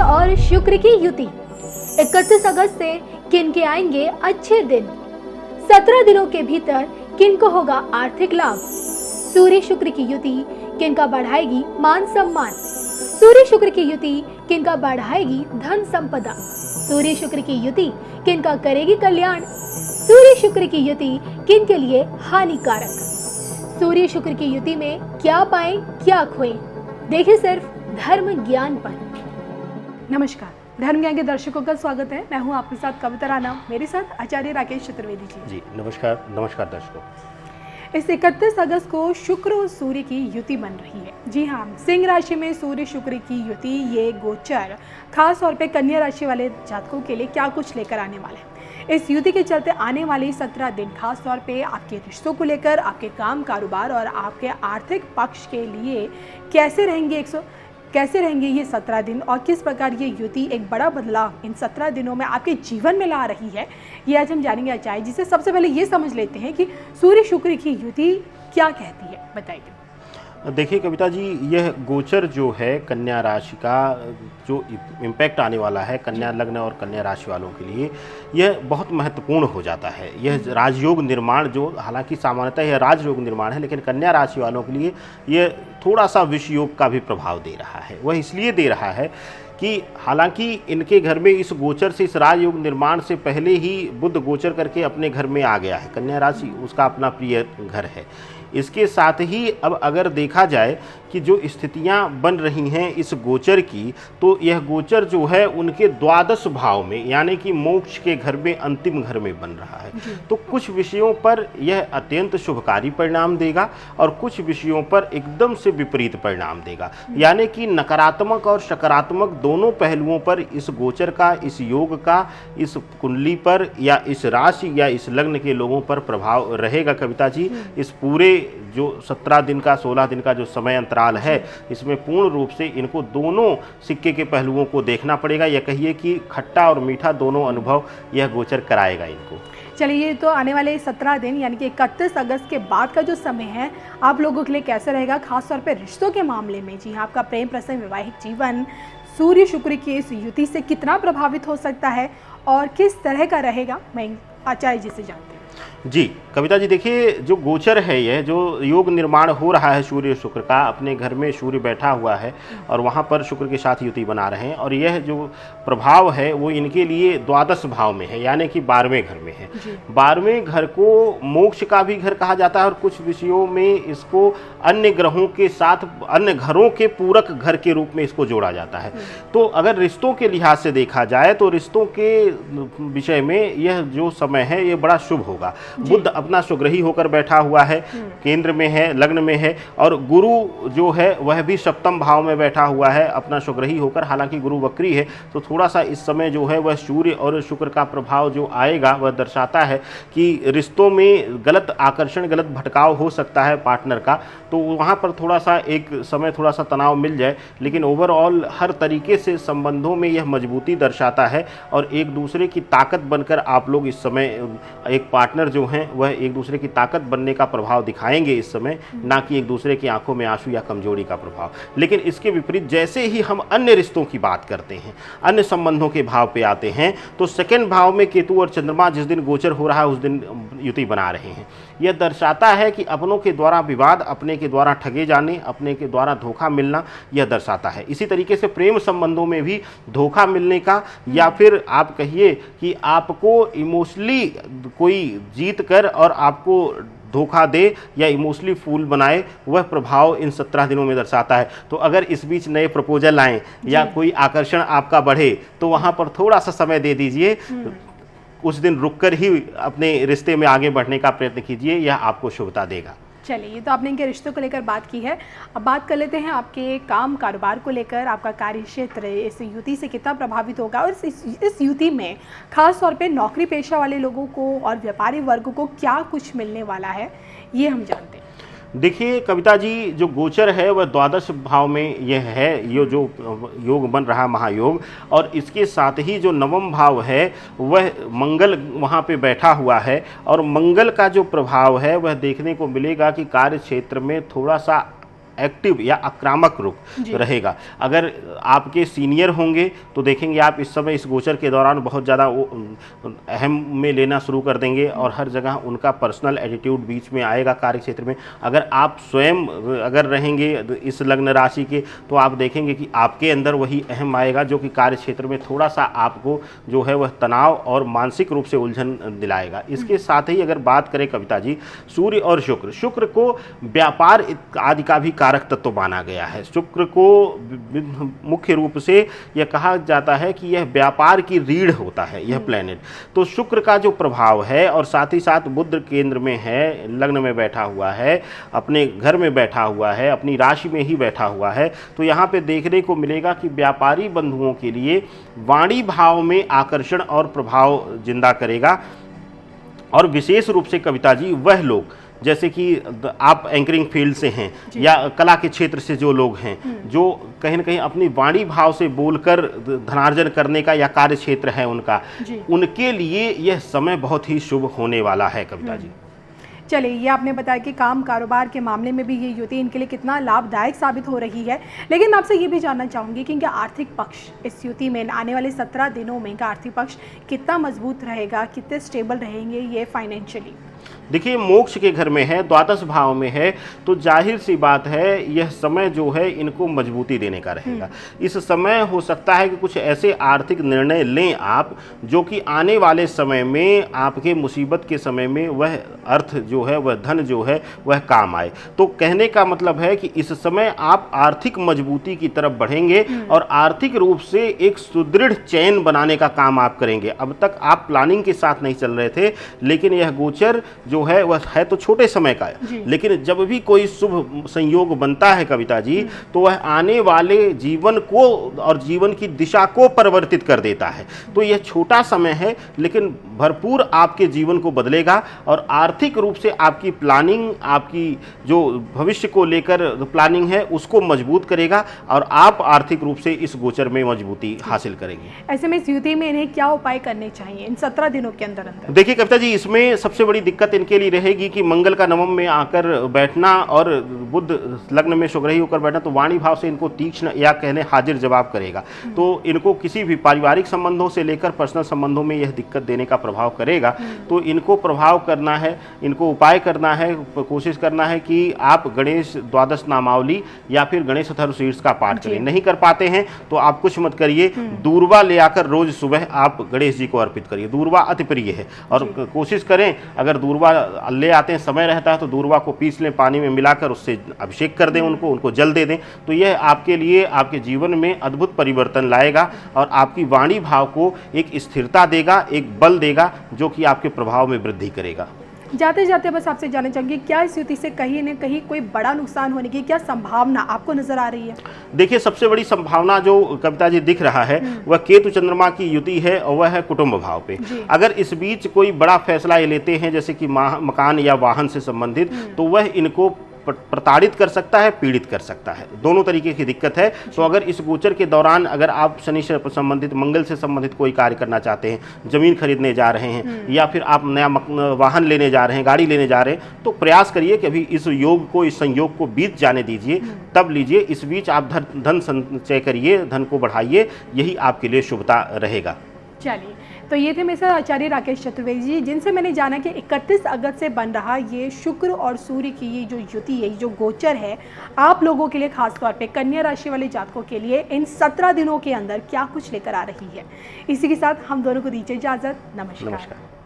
और शुक्र की युति। 31 अगस्त से किन के आएंगे अच्छे दिन। 17 दिनों के भीतर किन को होगा आर्थिक लाभ। सूर्य शुक्र की युति किन का बढ़ाएगी मान सम्मान। सूर्य शुक्र की युति किन का बढ़ाएगी धन संपदा। सूर्य शुक्र की युति किन का करेगी कल्याण। सूर्य शुक्र की युति किन के लिए हानिकारक। सूर्य शुक्र की युति में क्या पाएं क्या खोएं, देखिए सिर्फ धर्म ज्ञान पर। नमस्कार, धर्म ज्ञान के दर्शकों का स्वागत है। मैं हूं आपके साथ कविता राणा, मेरे साथ आचार्य राकेश चतुर्वेदी जी। नमस्कार दर्शकों। इस 31 अगस्त को शुक्र और सूर्य की युति बन रही है। जी हाँ, सिंह राशि में सूर्य शुक्र की युति, ये गोचर खास तौर पे कन्या राशि वाले जातकों के लिए क्या कुछ लेकर आने वाला है। इस युति के चलते आने वाले 17 दिन खास तौर पे आपके रिश्तों को लेकर, आपके काम कारोबार और आपके आर्थिक पक्ष के लिए कैसे रहेंगे ये 17 दिन, और किस प्रकार ये युति एक बड़ा बदलाव इन 17 दिनों में आपके जीवन में ला रही है, ये आज हम जानेंगे आचार्य जी से। सबसे पहले ये समझ लेते हैं कि सूर्य शुक्र की युति क्या कहती है, बताइए। देखिए कविता जी, यह गोचर जो है कन्या राशि का जो इम्पैक्ट आने वाला है कन्या लग्न और कन्या राशि वालों के लिए, यह बहुत महत्वपूर्ण हो जाता है। यह राजयोग निर्माण, जो हालांकि सामान्यतः यह राजयोग निर्माण है, लेकिन कन्या राशि वालों के लिए यह थोड़ा सा विष योग का भी प्रभाव दे रहा है। वह इसलिए दे रहा है कि हालांकि इनके घर में इस गोचर से, इस राजयोग निर्माण से पहले ही बुध गोचर करके अपने घर में आ गया है। कन्या राशि उसका अपना प्रिय घर है। इसके साथ ही अब अगर देखा जाए कि जो स्थितियां बन रही हैं इस गोचर की, तो यह गोचर जो है उनके द्वादश भाव में, यानी कि मोक्ष के घर में, अंतिम घर में बन रहा है। तो कुछ विषयों पर यह अत्यंत शुभकारी परिणाम देगा और कुछ विषयों पर एकदम से विपरीत परिणाम देगा। यानी कि नकारात्मक और सकारात्मक दोनों पहलुओं पर इस गोचर का, इस योग का, इस कुंडली पर या इस राशि या इस लग्न के लोगों पर प्रभाव रहेगा। कविता जी, इस पूरे जो 17 दिन का, 16 दिन का जो समय अंतराल है, इसमें पूर्ण रूप से इनको दोनों सिक्के के पहलुओं को देखना पड़ेगा, या कहिए कि खट्टा और मीठा दोनों अनुभव यह गोचर कराएगा इनको। चलिए, तो आने वाले 17 दिन यानी कि 31 अगस्त के बाद का जो समय है आप लोगों के लिए कैसे रहेगा, खासतौर पर रिश्तों के मामले में। जी हाँ, आपका प्रेम प्रसंग, वैवाहिक जीवन सूर्य शुक्र की इस युति से कितना प्रभावित हो सकता है और किस तरह का रहेगा, मैं आचार्य जी से जानते हैं। जी कविता जी, देखिए जो गोचर है, यह जो योग निर्माण हो रहा है सूर्य शुक्र का, अपने घर में सूर्य बैठा हुआ है और वहाँ पर शुक्र के साथ युति बना रहे हैं, और यह जो प्रभाव है वो इनके लिए द्वादश भाव में है, यानी कि 12वें घर में है। 12वें घर को मोक्ष का भी घर कहा जाता है और कुछ विषयों में इसको अन्य ग्रहों के साथ, अन्य घरों के पूरक घर के रूप में इसको जोड़ा जाता है। तो अगर रिश्तों के लिहाज से देखा जाए तो रिश्तों के विषय में यह जो समय है ये बड़ा शुभ होगा। बुध अपना स्वग्रही होकर बैठा हुआ है, केंद्र में है, लग्न में है, और गुरु जो है वह भी सप्तम भाव में बैठा हुआ है अपना स्वग्रही होकर। हालांकि गुरु वक्री है, तो थोड़ा सा इस समय जो है वह सूर्य और शुक्र का प्रभाव जो आएगा वह दर्शाता है कि रिश्तों में गलत आकर्षण, गलत भटकाव हो सकता है पार्टनर का, तो वहाँ पर थोड़ा सा एक समय थोड़ा सा तनाव मिल जाए। लेकिन ओवरऑल हर तरीके से संबंधों में यह मजबूती दर्शाता है और एक दूसरे की ताकत बनकर आप लोग इस समय, एक पार्टनर जो हैं वह एक दूसरे की ताकत बनने का प्रभाव दिखाएंगे इस समय, ना कि एक दूसरे की आंखों में आंसू या कमजोरी का प्रभाव। लेकिन इसके विपरीत जैसे ही हम अन्य रिश्तों की बात करते हैं, अन्य संबंधों के भाव पे आते हैं, तो सेकंड भाव में केतु और चंद्रमा जिस दिन गोचर हो रहा है उस दिन युति बना रहे हैं। यह दर्शाता है कि अपनों के द्वारा विवाद, अपने के द्वारा ठगे जाने, अपने के द्वारा धोखा मिलना, यह दर्शाता है। इसी तरीके से प्रेम संबंधों में भी धोखा मिलने का, या फिर आप कहिए कि आपको इमोशनली कोई जीत कर और आपको धोखा दे या इमोशनली फूल बनाए, वह प्रभाव इन 17 दिनों में दर्शाता है। तो अगर इस बीच नए प्रपोजल आए या कोई आकर्षण आपका बढ़े तो वहाँ पर थोड़ा सा समय दे दीजिए, उस दिन रुककर ही अपने रिश्ते में आगे बढ़ने का प्रयत्न कीजिए, यह आपको शुभता देगा। चलिए, ये तो आपने इनके रिश्तों को लेकर बात की है। अब बात कर लेते हैं आपके काम कारोबार को लेकर। आपका कार्य क्षेत्र इस युति से कितना प्रभावित होगा और इस युति में खास तौर पे नौकरी पेशा वाले लोगों को और व्यापारी वर्ग को क्या कुछ मिलने वाला है, ये हम जानते हैं। देखिए कविता जी, जो गोचर है वह द्वादश भाव में यह है, ये जो योग बन रहा है महायोग, और इसके साथ ही जो नवम भाव है वह मंगल वहाँ पे बैठा हुआ है, और मंगल का जो प्रभाव है वह देखने को मिलेगा कि कार्य क्षेत्र में थोड़ा सा एक्टिव या आक्रामक रुख रहेगा। अगर आपके सीनियर होंगे तो देखेंगे आप इस समय इस गोचर के दौरान बहुत ज़्यादा अहम में लेना शुरू कर देंगे और हर जगह उनका पर्सनल एटीट्यूड बीच में आएगा कार्य क्षेत्र में। अगर आप स्वयं अगर रहेंगे इस लग्न राशि के तो आप देखेंगे कि आपके अंदर वही अहम आएगा जो कि कार्य क्षेत्र में थोड़ा सा आपको जो है वह तनाव और मानसिक रूप से उलझन दिलाएगा। इसके साथ ही अगर बात करें कविता जी, सूर्य और शुक्र को व्यापार आदि का भी कारक तत्व माना गया है। शुक्र को मुख्य रूप से यह कहा जाता है कि यह व्यापार की रीढ़ होता है यह प्लेनेट। तो शुक्र का जो प्रभाव है और साथ ही साथ बुध केंद्र में है, लग्न में बैठा हुआ है, अपने घर में बैठा हुआ है, अपनी राशि में ही बैठा हुआ है, तो यहाँ पे देखने को मिलेगा कि व्यापारी बंधुओं के लिए वाणी भाव में आकर्षण और प्रभाव जिंदा करेगा। और विशेष रूप से कविता जी वह लोग जैसे कि आप एंकरिंग फील्ड से हैं या कला के क्षेत्र से जो लोग हैं जो कहीं ना कहीं अपनी वाणी भाव से बोलकर धनार्जन करने का या कार्य क्षेत्र है उनका, उनके लिए यह समय बहुत ही शुभ होने वाला है कविता जी। चलिए, ये आपने बताया कि काम कारोबार के मामले में भी ये युति इनके लिए कितना लाभदायक साबित हो रही है, लेकिन मैं आपसे ये भी जानना चाहूँगी कि इनका आर्थिक पक्ष इस युति में आने वाले 17 दिनों में इनका आर्थिक पक्ष कितना मजबूत रहेगा, कितने स्टेबल रहेंगे ये फाइनेंशियली? देखिए, मोक्ष के घर में है, द्वादश भाव में है, तो जाहिर सी बात है यह समय जो है इनको मजबूती देने का रहेगा। इस समय हो सकता है कि कुछ ऐसे आर्थिक निर्णय लें आप जो कि आने वाले समय में आपके मुसीबत के समय में वह अर्थ जो है वह धन जो है वह काम आए। तो कहने का मतलब है कि इस समय आप आर्थिक मजबूती की तरफ बढ़ेंगे और आर्थिक रूप से एक सुदृढ़ चैन बनाने का काम आप करेंगे। अब तक आप प्लानिंग के साथ नहीं चल रहे थे, लेकिन यह गोचर जो है वह है तो छोटे समय का है, लेकिन जब भी कोई शुभ संयोग बनता है कविता जी तो वह आने वाले जीवन को और जीवन की दिशा को परिवर्तित कर देता है। तो यह छोटा समय है लेकिन भरपूर आपके जीवन को बदलेगा और आर्थिक रूप से आपकी प्लानिंग, आपकी जो भविष्य को लेकर प्लानिंग है उसको मजबूत करेगा और आप आर्थिक रूप से इस गोचर में मजबूती हासिल करेंगे। ऐसे में इस युति में इन्हें क्या उपाय करने चाहिए इन 17 दिनों के अंदर अंदर? देखिए कविता जी, इसमें सबसे बड़ी दिक्कत इनके लिए रहेगी कि मंगल का नवम में आकर बैठना और बुध लग्न में शुक्रही होकर बैठना, तो वाणी भाव से इनको तीक्ष्ण या कहने हाजिर जवाब करेगा। तो इनको किसी भी पारिवारिक संबंधों से लेकर पर्सनल संबंधों में यह दिक्कत देने का प्रभाव करेगा। तो इनको प्रभाव करना है, इनको उपाय करना है, कोशिश करना है कि आप गणेश द्वादश नामावली या फिर गणेश अथर्वशीर्ष का पाठ करें। नहीं कर पाते हैं तो आप कुछ मत करिए, दूर्वा ले आकर रोज सुबह आप गणेश जी को अर्पित करिए। दूर्वा अति प्रिय है और कोशिश करें अगर दूर्वा ले आते हैं, समय रहता है तो दूर्वा को पीस लें, पानी में मिलाकर उससे अभिषेक कर दें, उनको जल दे दें। तो यह आपके लिए आपके जीवन में अद्भुत परिवर्तन लाएगा और आपकी वाणी भाव को एक स्थिरता देगा, एक बल देगा जो कि आपके प्रभाव में वृद्धि करेगा। जाते जाते बस आपसे जानना चाहूंगी, क्या इस युति से कहीं न कहीं कोई बड़ा नुकसान होने की क्या संभावना आपको नजर आ रही है? देखिए, सबसे बड़ी संभावना जो कविता जी दिख रहा है वह केतु चंद्रमा की युति है और वह है कुटुंब भाव पे। अगर इस बीच कोई बड़ा फैसला ये लेते हैं जैसे कि मकान या वाहन से संबंधित, तो वह इनको प्रताड़ित कर सकता है, पीड़ित कर सकता है, दोनों तरीके की दिक्कत है। तो अगर इस गोचर के दौरान अगर आप शनि से संबंधित, मंगल से संबंधित कोई कार्य करना चाहते हैं, जमीन खरीदने जा रहे हैं या फिर आप नया वाहन लेने जा रहे हैं, गाड़ी लेने जा रहे हैं, तो प्रयास करिए कि अभी इस योग को, इस संयोग को बीत जाने दीजिए, तब लीजिए। इस बीच आप धन संचय करिए, धन को बढ़ाइए, यही आपके लिए शुभता रहेगा। चलिए, तो ये थे मेरे साथ आचार्य राकेश चतुर्वेदी जी, जिनसे मैंने जाना कि 31 अगस्त से बन रहा ये शुक्र और सूर्य की ये जो युति है, जो गोचर है, आप लोगों के लिए खास तौर पे कन्या राशि वाले जातकों के लिए इन 17 दिनों के अंदर क्या कुछ लेकर आ रही है। इसी के साथ हम दोनों को दीजिए इजाजत। नमस्कार।